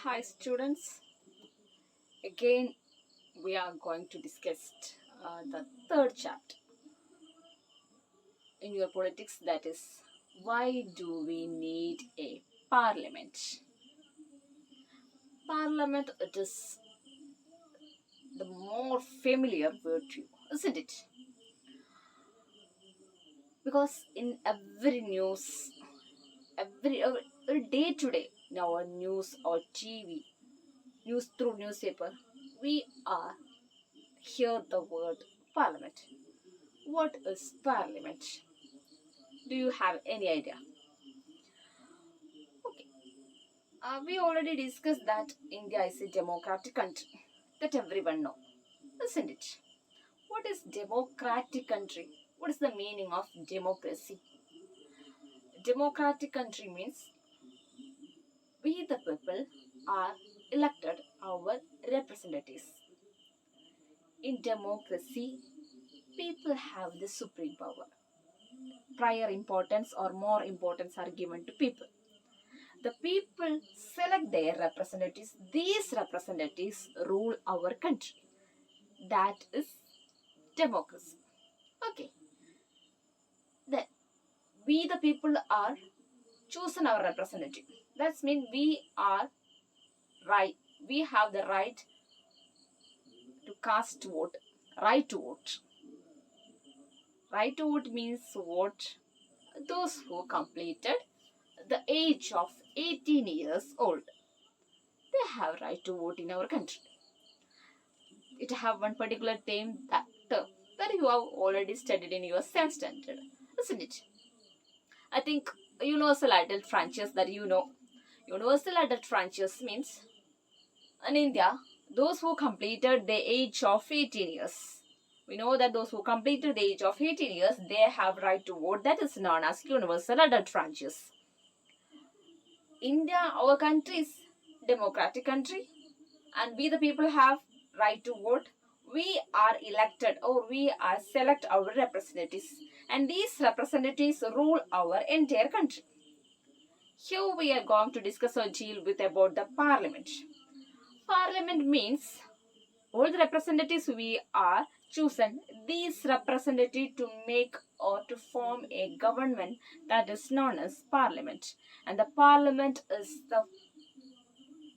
Hi students, again we are going to discuss the third chapter in your politics, that is, why do we need a parliament? Parliament, it is the more familiar word to you, isn't it? Because in every news, every day today, in our news or TV, news through newspaper, we are hear the word parliament. What is parliament? Do you have any idea? Okay. We already discussed that India is a democratic country. That everyone know, isn't it? What is democratic country? What is the meaning of democracy? Democratic country means we the people are elected our representatives. In democracy, people have the supreme power. Prior importance or more importance are given to people. The people select their representatives. These representatives rule our country. That is democracy. Okay. Then we the people are chosen our representative. That means we are right. We have the right to cast vote. Right to vote. Right to vote means what? Those who completed the age of 18 years old. They have right to vote in our country. It have one particular term that you have already studied in your 7th standard, isn't it? I think universal adult franchise that you know. Universal adult franchise means in India, those who completed the age of 18 years. We know that those who completed the age of 18 years, they have right to vote. That is known as universal adult franchise. India, our country is democratic country, and we the people have right to vote. We are elected or we are select our representatives, and these representatives rule our entire country. Here we are going to discuss or deal with about the parliament. Parliament means all the representatives we are chosen, these representatives to make or to form a government that is known as parliament. And the parliament is the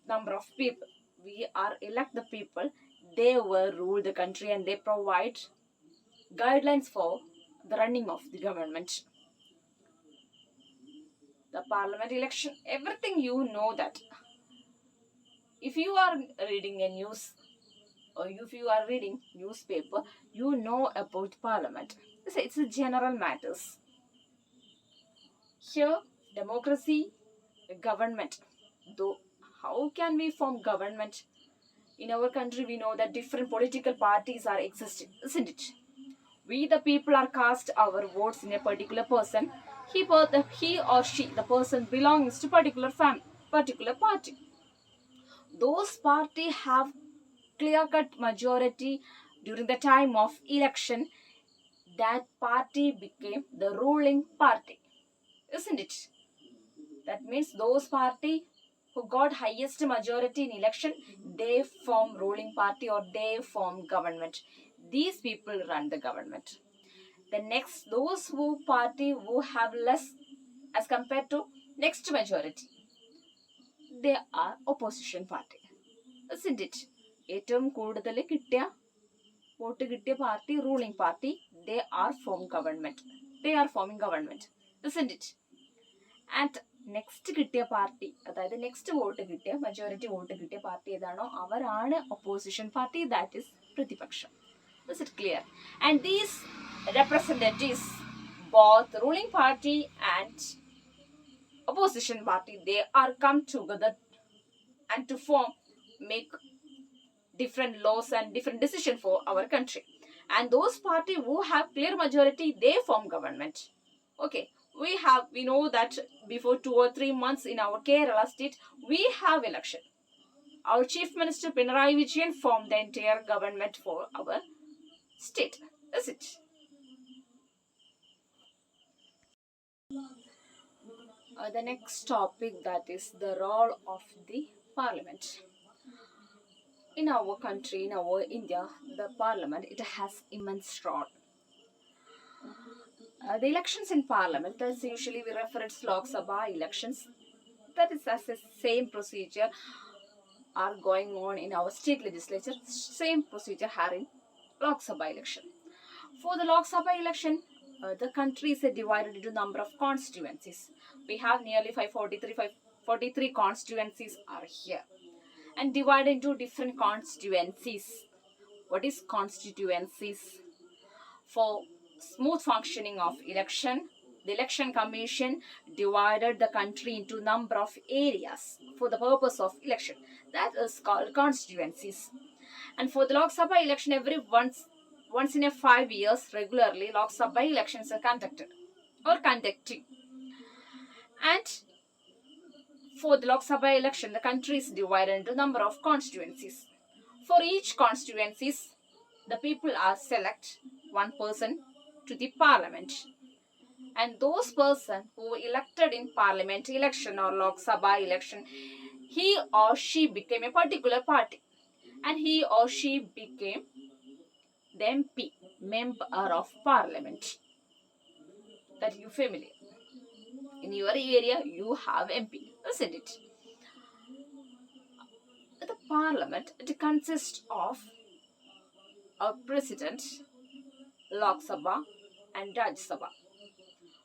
number of people. We are elect the people. They will rule the country and they provide guidelines for the running of the government. The parliament election, everything you know that. If you are reading a news or if you are reading newspaper, you know about parliament. It's a general matters. Here, democracy, government. Though, how can we form government? In our country, we know that different political parties are existing, isn't it? We, the people, are cast our votes in a particular person. He or she, the person belongs to particular family, particular party. Those party have clear-cut majority during the time of election. That party became the ruling party, isn't it? That means those party who got highest majority in election, they form ruling party or they form government. These people run the government. The next, those who party who have less as compared to next majority, they are opposition party, isn't it? ഏറ്റവും കൂടുതൽ കിട്ടിയ vote കിട്ടിയ party ruling party, they are forming government, isn't it? And next കിട്ടിയ party, അതായത് next vote കിട്ടിയ majority vote കിട്ടിയ party ഏതാണോ അവരാണ് ഒപ്പോസിഷൻ പാർട്ടി, ദാറ്റ് ഇസ് പ്രതിപക്ഷം. Is it clear? And these representatives, both ruling party and opposition party, they are come together and to make different laws and different decision for our country. And those party who have clear majority, they form government. Okay, we know that before 2 or 3 months in our Kerala state, we have election. Our Chief Minister Pinarayi Vijayan formed the entire government for our state. Is it? The next topic, that is the role of the Parliament. In our country, in our India, the parliament, it has immense role. The elections in parliament, that's usually we refer to Lok Sabha elections. That is as the same procedure are going on in our state legislature. Same procedure are in Lok Sabha election. For the Lok Sabha election, the country is divided into number of constituencies. We have nearly 543 constituencies are here and divided into different constituencies. What is constituencies? For smooth functioning of election, the election commission divided the country into number of areas for the purpose of election. That is called constituencies. And for the Lok Sabha election, every once in a 5 years, regularly Lok Sabha elections are conducted or conducting. And for the Lok Sabha election, the country is divided into number of constituencies. For each constituencies, the people are select one person to the parliament. And those person who were elected in parliament election or Lok Sabha election, he or she became a particular party. And he or she became the MP, member of parliament. That you familiar. In your area, you have MP, isn't it? The parliament, it consists of a president, Lok Sabha and Raj Sabha.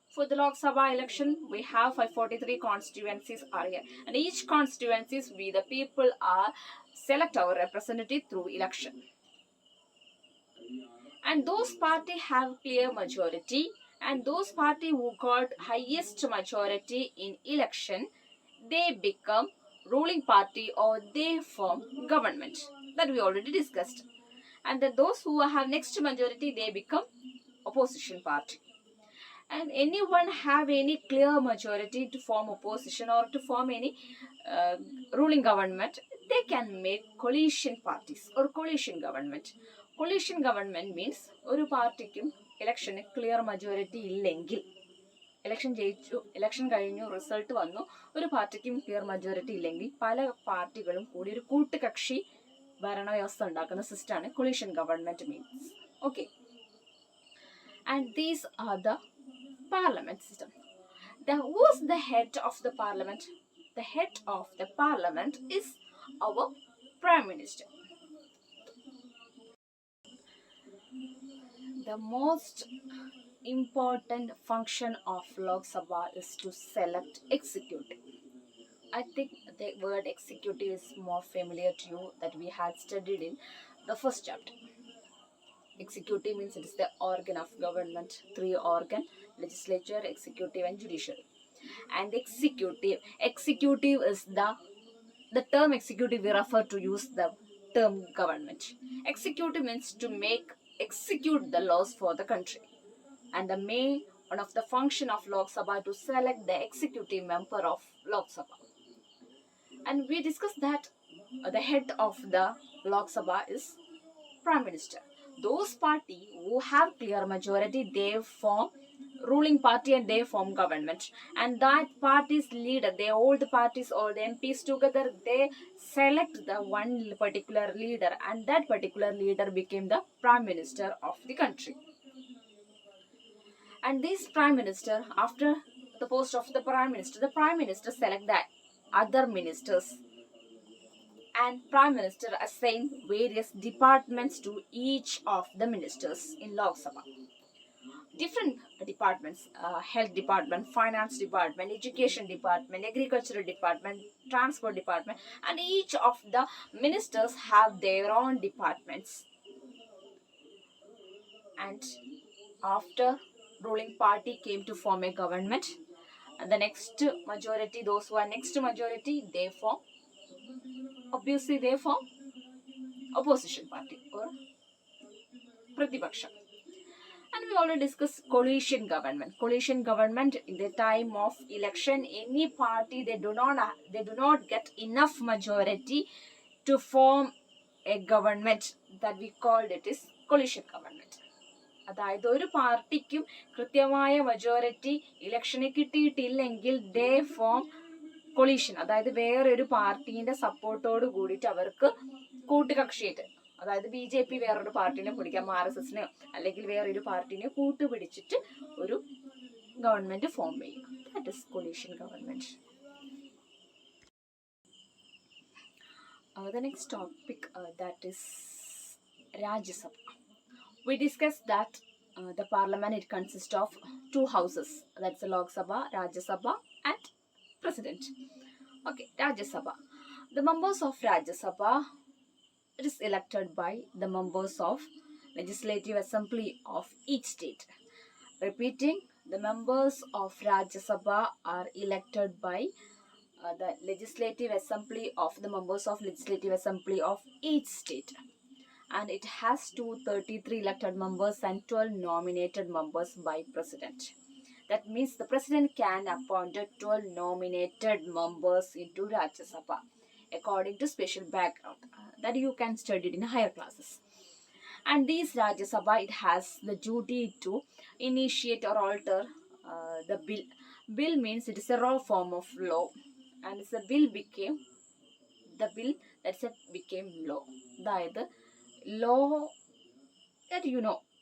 For the Lok Sabha election, we have 543 constituencies are here. And each constituencies, we the people are select our representative through election. And those party have clear majority, and those party who got highest majority in election, they become ruling party or they form government. That we already discussed. And then those who have next majority, they become opposition party. And anyone have any clear majority to form opposition or to form any ruling government, they can make coalition parties or coalition government. Coalition government means ഒരു പാർട്ടിക്കും ഇലക്ഷന് clear majority ഇല്ലെങ്കിൽ election ജയിച്ചു, election കഴിഞ്ഞു, result വന്നു, ഒരു പാർട്ടിക്കും clear majority ഇല്ലെങ്കിൽ പല പാർട്ടികളും കൂടി ഒരു കൂട്ടുകക്ഷി ഭരണവ്യവസ്ഥ ഉണ്ടാക്കുന്ന സിസ്റ്റമാണ് collision government means. Okay, and these are the parliament system. Who is the head of the parliament? The head of the parliament is our prime minister. The most important function of Lok Sabha is to select executive. I think the word executive is more familiar to you that we had studied in the first chapter. Executive means it is the organ of government, three organ: legislature, executive and judiciary. And executive is the term executive we refer to use the term government. Executive means to execute the laws for the country. And the main one of the function of Lok Sabha to select the executive member of Lok Sabha. And we discussed that the head of the Lok Sabha is prime minister. Those party who have clear majority, they form ruling party and they form government. And that party's leader, they all the parties, all the MPs together, they select the one particular leader, and that particular leader became the prime minister of the country. And this prime minister, after the post of the prime minister select the other ministers, and prime minister assign various departments to each of the ministers in Lok Sabha. Different departments, health department, finance department, education department, agricultural department, transport department, and each of the ministers have their own departments. And after ruling party came to form a government, and the next majority, those who are next majority, they form opposition party or Pratibhaksha. And we already discussed coalition government. Coalition government, in the time of election, any party they do not get enough majority to form a government, that we called it is coalition government. അതായത് ഒരു പാർട്ടിക്കും കൃത്യമായ majority ഇലക്ഷന് കിട്ടിയിട്ടില്ലെങ്കിൽ they form collision, അതായത് വേറൊരു പാർട്ടീന്റെ സപ്പോർട്ടോട് കൂടിയിട്ട് അവർക്ക് കൂട്ടുകക്ഷിയായിട്ട്, അതായത് BJP വേറൊരു പാർട്ടിനെ പിടിക്കാം, RSSനെ അല്ലെങ്കിൽ വേറൊരു പാർട്ടിനെ കൂട്ടുപിടിച്ചിട്ട് ഒരു ഗവൺമെന്റ് ഫോം ചെയ്യും. That is collision government. The next topic, that is Rajya Sabha. We discussed that the parliament, it consists of two houses, that's the Lok Sabha, Rajya Sabha and President. Okay, Rajya Sabha. The members of Rajya Sabha, it is elected by the members of Legislative Assembly of each state. Repeating, the members of Rajya Sabha are elected by the Legislative Assembly of the members of Legislative Assembly of each state. And it has 233 elected members and 12 nominated members by President. That means the President can appoint 12 nominated members into Rajya Sabha according to special background that you can study in higher classes. And these Rajya Sabha, it has the duty to initiate or alter the bill. Bill means it is a raw form of law, and the bill became law. അതായത് law that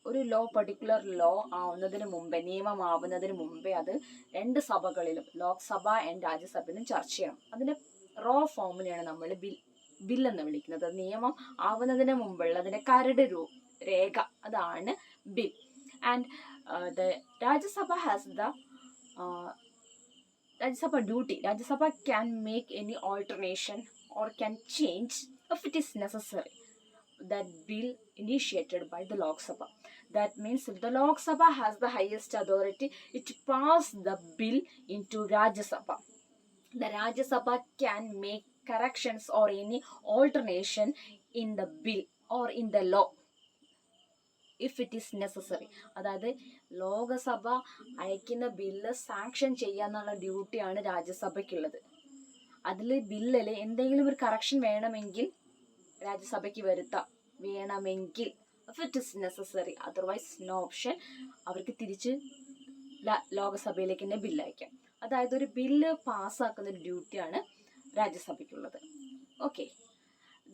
ഒരു law, particular law ആവുന്നതിന് മുമ്പേ, നിയമമാവുന്നതിന് മുമ്പേ അത് രണ്ട് സഭകളിലും, Lok Sabha and രാജ്യസഭയിലും ചർച്ച ചെയ്യണം. അതിന്റെ റോ ഫോമിനെയാണ് നമ്മൾ ബിൽ എന്ന് വിളിക്കുന്നത്. നിയമം ആവുന്നതിന് മുമ്പുള്ള അതിന്റെ കരട് രേഖ, അതാണ് bill. And the Rajya Sabha has the Rajya Sabha duty. Rajya Sabha can make any alternation or can change if it is necessary that bill initiated by the Lok Sabha. That means if the Lok Sabha has the highest authority, it pass the bill into Rajya Sabha. The Rajya Sabha can make corrections or any alternation in the bill or in the law if it is necessary. അതായത് ലോകസഭ അയക്കുന്ന bill sanction ചെയ്യാന്നുള്ള ഡ്യൂട്ടിയാണ് രാജ്യസഭയ്ക്കുള്ളത്. അതിൽ ബില്ലിൽ എന്തെങ്കിലും ഒരു correction വേണമെങ്കിൽ രാജ്യസഭയ്ക്ക് വരുത്താം, വേണമെങ്കിൽ, if it is necessary. otherwise no option. അവർക്ക് തിരിച്ച് ലോകസഭയിലേക്ക് തന്നെ ബില്ല് അയക്കാം. അതായത് ഒരു ബില്ല് പാസ്സാക്കുന്ന ഒരു ഡ്യൂട്ടിയാണ് രാജ്യസഭയ്ക്കുള്ളത്. Okay,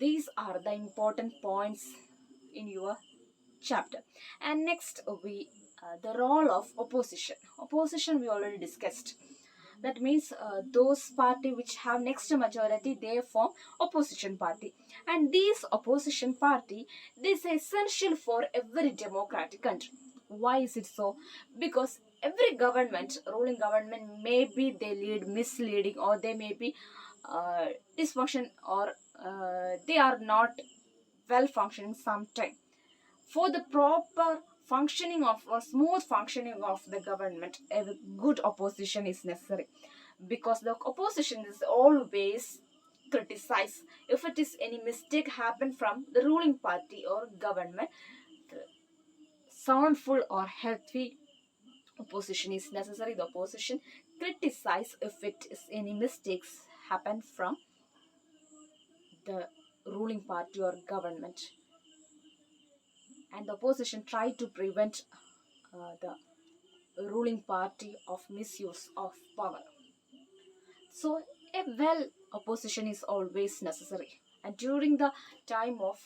these are the important points in your chapter. And next the role of opposition we already discussed. That means those party which have next majority, they form opposition party. And these opposition party, this is essential for every democratic country. Why is it so? Because every ruling government, maybe they lead misleading, or they may be dysfunction, or they are not well functioning sometime. For the proper functioning of a smooth functioning of the government, a good opposition is necessary, because the opposition is always criticize if it is any mistake happen from the ruling party or government. The soundful or healthy opposition is necessary. The opposition criticize if it is any mistakes happen from the ruling party or government, and the opposition try to prevent the ruling party of misuse of power. So a well opposition is always necessary. And during the time of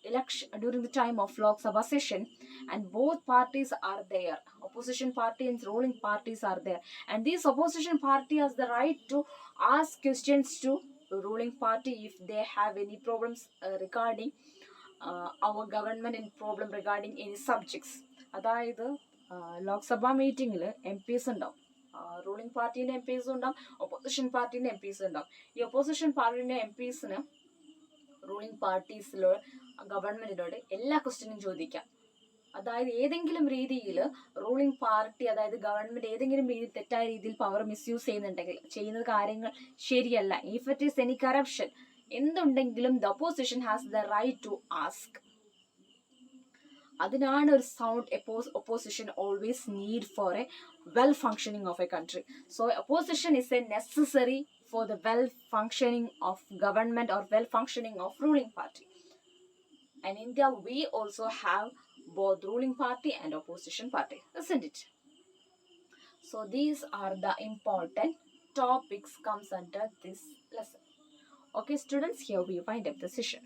election, during the time of Lok Sabha session, and both parties are there, opposition party and ruling parties are there, and this opposition party has the right to ask questions to the ruling party if they have any problems regarding our government, in problem regarding any subjects. അതായത് ലോക്സഭാ മീറ്റിങ്ങിൽ MPs ഉണ്ടാവും, ruling പാർട്ടീൻ്റെ MPs ഉണ്ടാവും, opposition പാർട്ടീൻ്റെ MPs ഉണ്ടാവും. ഈ opposition പാർട്ടീൻ്റെ MPsന് ruling പാർട്ടീസിലോ ഗവൺമെന്റിനോട് എല്ലാ ക്വസ്റ്റ്യനും ചോദിക്കാം. അതായത് ഏതെങ്കിലും രീതിയിൽ റൂളിംഗ് പാർട്ടി, അതായത് ഗവൺമെന്റ് ഏതെങ്കിലും രീതിയിൽ തെറ്റായ രീതിയിൽ പവർ മിസ്യൂസ് ചെയ്യുന്നുണ്ടെങ്കിൽ, ചെയ്യുന്ന കാര്യങ്ങൾ ശരിയല്ല, if it is any corruption, എന്തുണ്ടെങ്കിലും the opposition has the right to ask. അതിനാണ് ഒരു sound opposition always need for a well functioning of a country. So opposition is a necessary for the well functioning of government or well functioning of ruling party. And in India we also have both ruling party and opposition party, isn't it? So these are the important topics comes under this lesson. Okay, students, here we wind up the session.